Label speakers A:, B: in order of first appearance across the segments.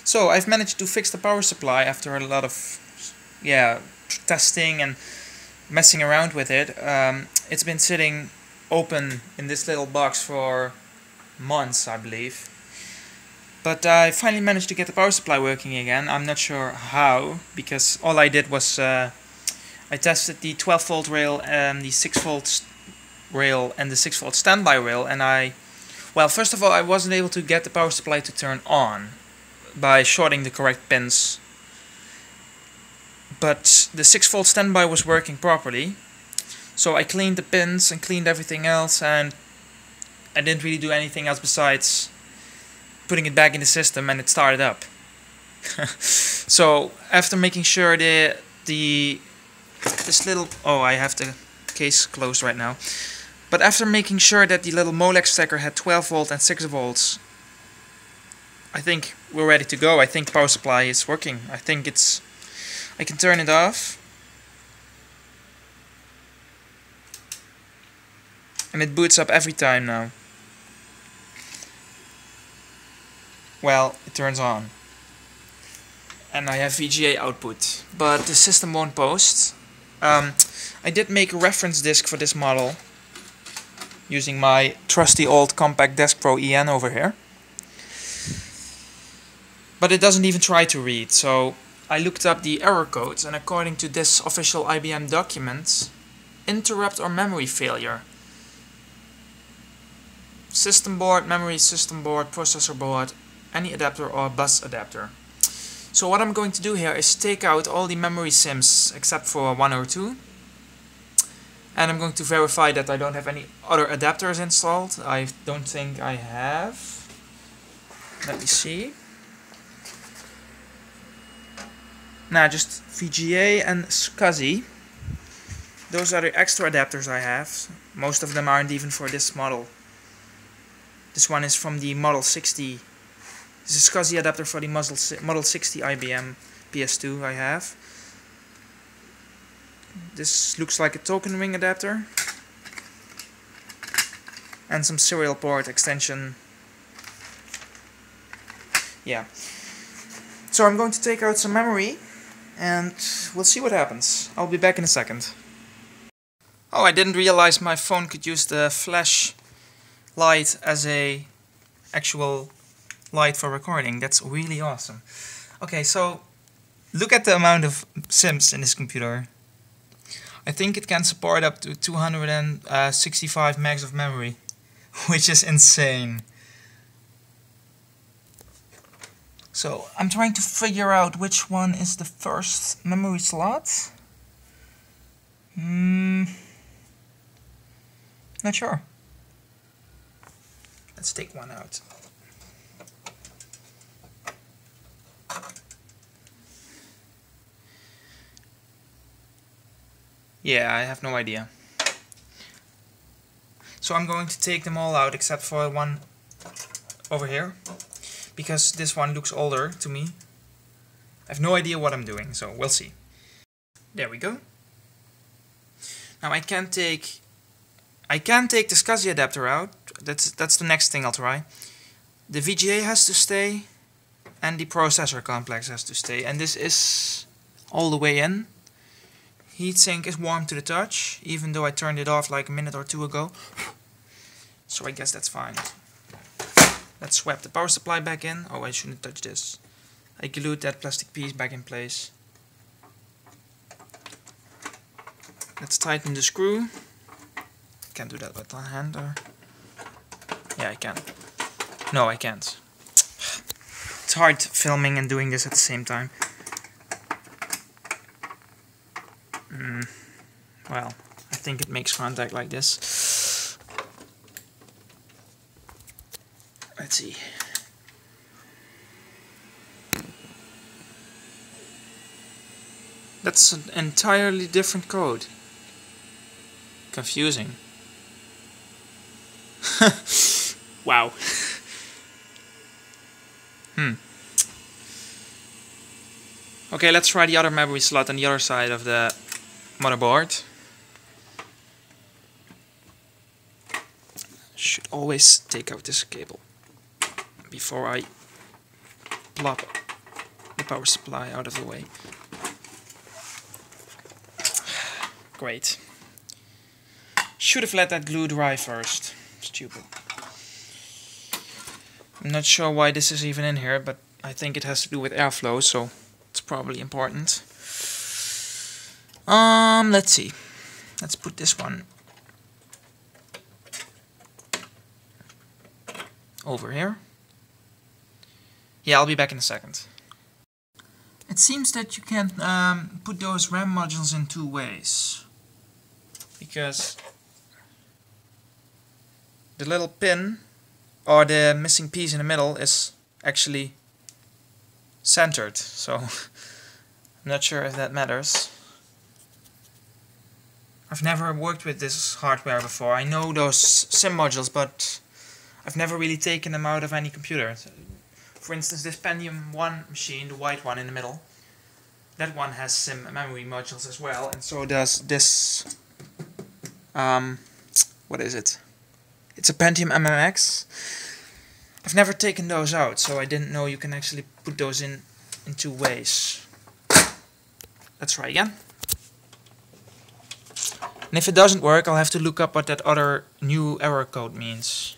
A: So I've managed to fix the power supply after a lot of testing and messing around with it. It's been sitting open in this little box for months, I believe. But I finally managed to get the power supply working again. I'm not sure how, because all I did was I tested the 12 volt rail and the 6 volt rail and the 6 volt standby rail, and well, first of all, I wasn't able to get the power supply to turn on by shorting the correct pins. But the 6 volt standby was working properly, so I cleaned the pins and cleaned everything else, and I didn't really do anything else besides putting it back in the system, and it started up. So after making sure this little, I have the case closed right now. But after making sure that the little Molex stecker had 12 volt and 6 volts, I think we're ready to go. I think the power supply is working. I think I can turn it off. And it boots up every time now. Well, it turns on. And I have VGA output. But the system won't post. I did make a reference disk for this model using my trusty old Compact Desk Pro EN over here. But it doesn't even try to read, so I looked up the error codes, and according to this official IBM document, interrupt or memory failure. System board, memory, system board, processor board, any adapter or bus adapter. So what I'm going to do here is take out all the memory sims except for 1 or 2. And I'm going to verify that I don't have any other adapters installed. I don't think I have. Let me see. Nah, just VGA and SCSI. Those are the extra adapters I have. Most of them aren't even for this model. This one is from the Model 60. This is a SCSI adapter for the Model 60 IBM PS2 I have. This looks like a token ring adapter. And some serial port extension. Yeah. So I'm going to take out some memory and we'll see what happens. I'll be back in a second. Oh, I didn't realize my phone could use the flash light as a actual light for recording. That's really awesome. Okay, so look at the amount of sims in this computer. I think it can support up to 265 megs of memory, which is insane. So I'm trying to figure out which one is the first memory slot. Not sure. Let's take one out. Yeah, I have no idea. So I'm going to take them all out except for one over here, because this one looks older to me. I have no idea what I'm doing, so we'll see. There we go. Now I can take the SCSI adapter out. That's the next thing I'll try. The VGA has to stay, and the processor complex has to stay, and this is all the way in. Heatsink is warm to the touch, even though I turned it off like a minute or two ago. So I guess that's fine. Let's swap the power supply back in. Oh, I shouldn't touch this. I glued that plastic piece back in place. Let's tighten the screw. Can't do that with one hand, or... Yeah, I can. No, I can't. It's hard filming and doing this at the same time. Well, I think it makes contact like this. Let's see. That's an entirely different code. Confusing. Wow. Okay, let's try the other memory slot on the other side of the motherboard. Should always take out this cable before I plop power supply out of the way. Great. Should have let that glue dry first. Stupid. I'm not sure why this is even in here, but I think it has to do with airflow, so it's probably important. Let's see. Let's put this one over here. Yeah, I'll be back in a second. It seems that you can put those RAM modules in two ways. Because the little pin, or the missing piece in the middle, is actually centered. So I'm not sure if that matters. I've never worked with this hardware before. I know those SIM modules, but I've never really taken them out of any computer. For instance, this Pentium 1 machine, the white one in the middle, that one has SIM memory modules as well, and so does this, what is it? It's a Pentium MMX. I've never taken those out, so I didn't know you can actually put those in two ways. Let's try again. And if it doesn't work, I'll have to look up what that other new error code means.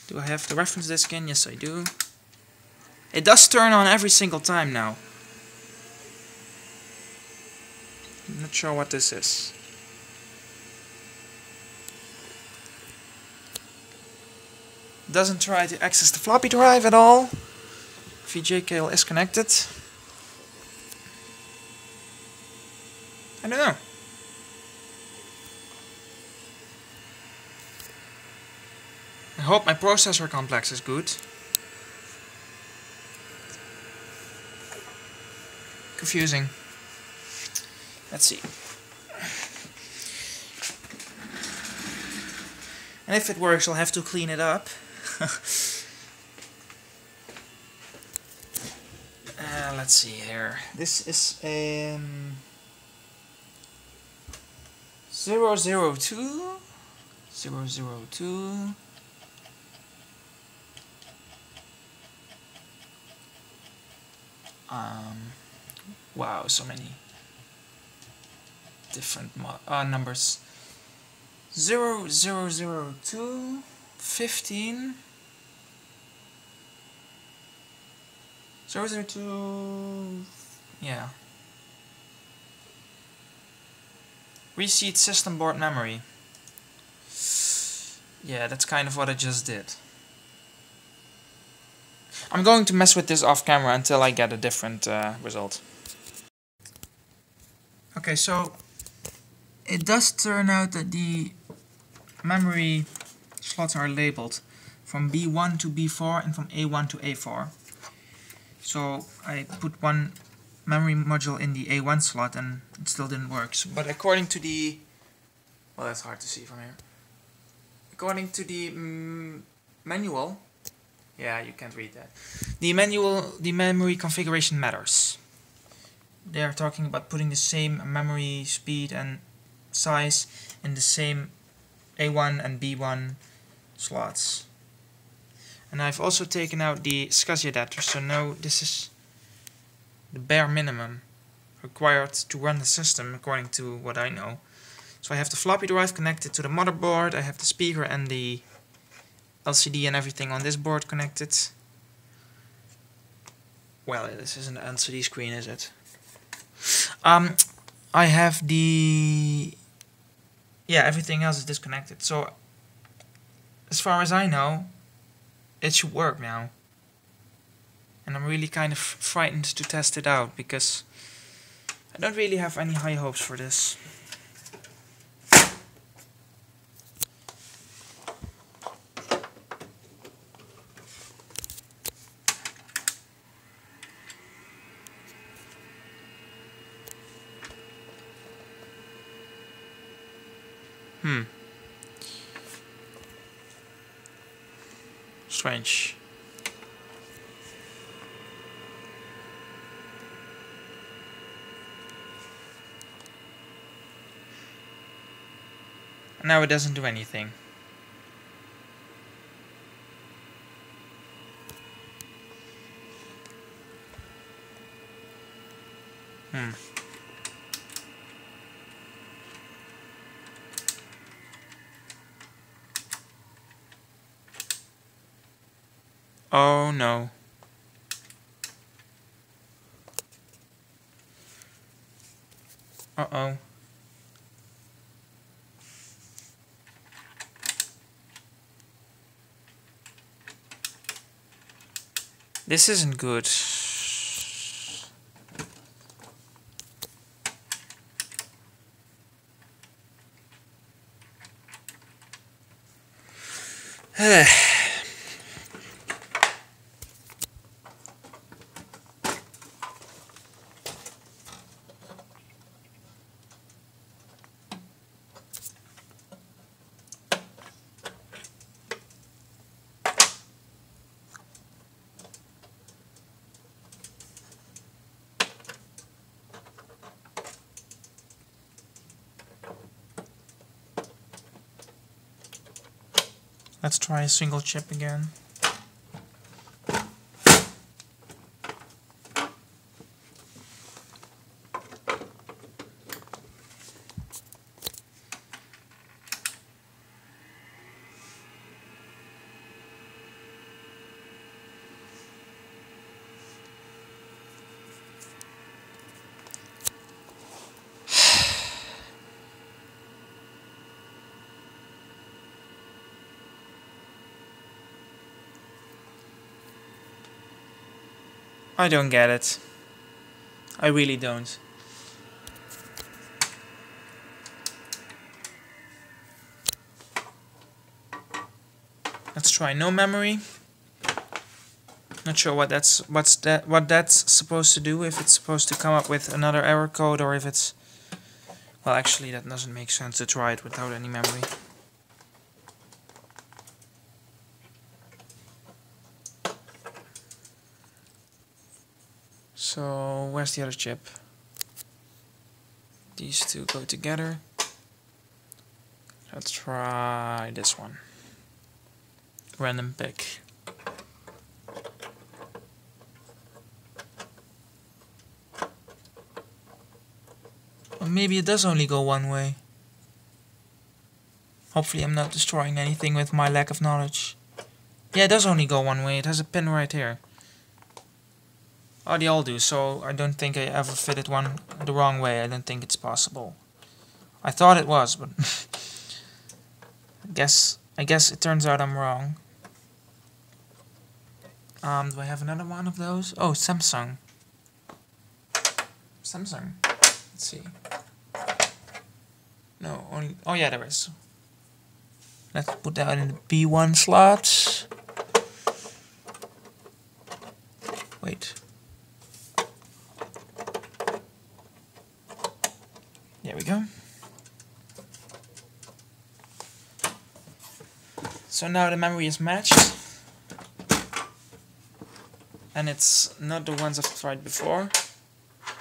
A: Do I have the reference disk in? Yes, I do. It does turn on every single time now. I'm not sure what this is. It doesn't try to access the floppy drive at all. VJ cable is connected. I don't know. I hope my processor complex is good. Confusing. Let's see. And if it works, I'll have to clean it up. Let's see here. This is 002. Wow, so many different numbers. 0002 15 002, yeah. Reseat system board memory. Yeah, that's kind of what I just did. I'm going to mess with this off camera until I get a different result. Okay, so it does turn out that the memory slots are labeled from B1 to B4 and from A1 to A4. So I put one memory module in the A1 slot and it still didn't work. So, but according to the... well, that's hard to see from here. According to the manual... yeah, you can't read that. The manual, the memory configuration matters. They are talking about putting the same memory speed and size in the same A1 and B1 slots. And I've also taken out the SCSI adapter, so now this is the bare minimum required to run the system according to what I know. So I have the floppy drive connected to the motherboard, I have the speaker and the LCD and everything on this board connected. Well, this isn't an LCD screen, is it? I have the... yeah, everything else is disconnected. So, as far as I know, it should work now. And I'm really kind of frightened to test it out, because I don't really have any high hopes for this. Strange. Now it doesn't do anything. Oh no. Uh-oh. This isn't good. Let's try a single chip again. I don't get it. I really don't. Let's try no memory. Not sure what that's supposed to do, if it's supposed to come up with another error code or if it's... Well, actually that doesn't make sense to try it without any memory. So, where's the other chip? These two go together. Let's try this one. Random pick. Or maybe it does only go one way. Hopefully I'm not destroying anything with my lack of knowledge. Yeah, it does only go one way. It has a pin right here. Oh, they all do, so I don't think I ever fitted one the wrong way. I don't think it's possible. I thought it was, but I guess it turns out I'm wrong. Do I have another one of those? Oh, Samsung. Samsung. Let's see. No, only... Oh yeah, there is. Let's put that in the B1 slot. Wait. There we go. So now the memory is matched. And it's not the ones I've tried before.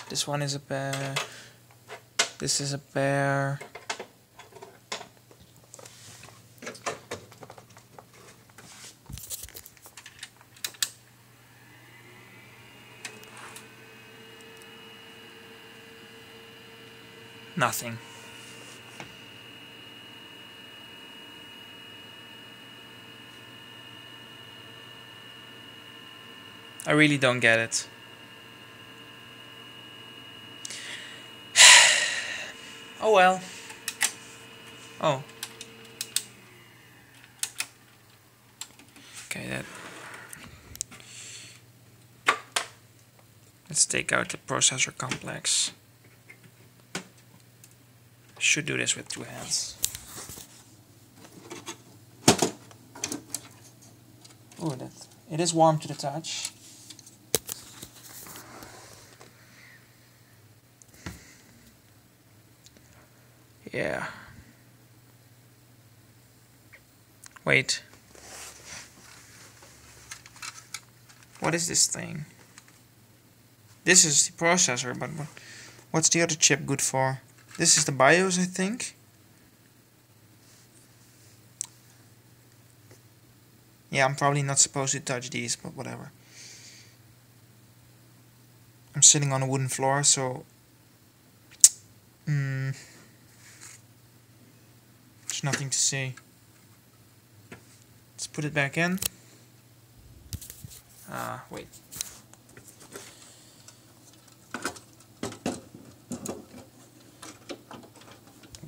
A: This one is a pair. This is a pair. Nothing. I really don't get it. Oh well. Oh. Okay, that. Let's take out the processor complex. Should do this with 2 hands. Oh, it is warm to the touch. Yeah. Wait. What is this thing? This is the processor, but what's the other chip good for? This is the BIOS, I think. Yeah, I'm probably not supposed to touch these, but whatever. I'm sitting on a wooden floor, so There's nothing to see. Let's put it back in. Wait.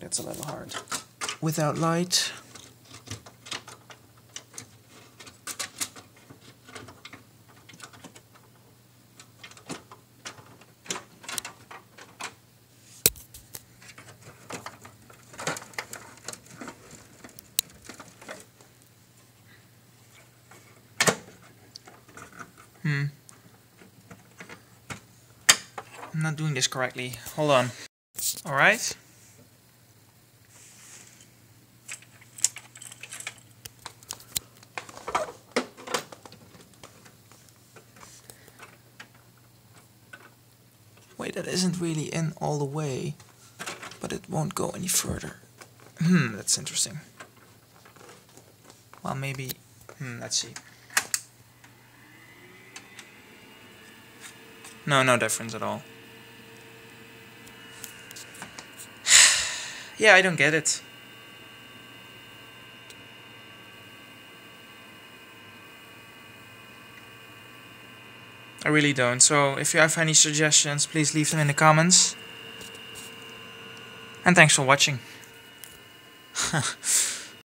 A: That's a little hard. Without light. I'm not doing this correctly. Hold on. Alright. Wait, that isn't really in all the way, but it won't go any further. That's interesting. Well, maybe... let's see. No difference at all. Yeah, I don't get it. I really don't. So if you have any suggestions, please leave them in the comments. And thanks for watching.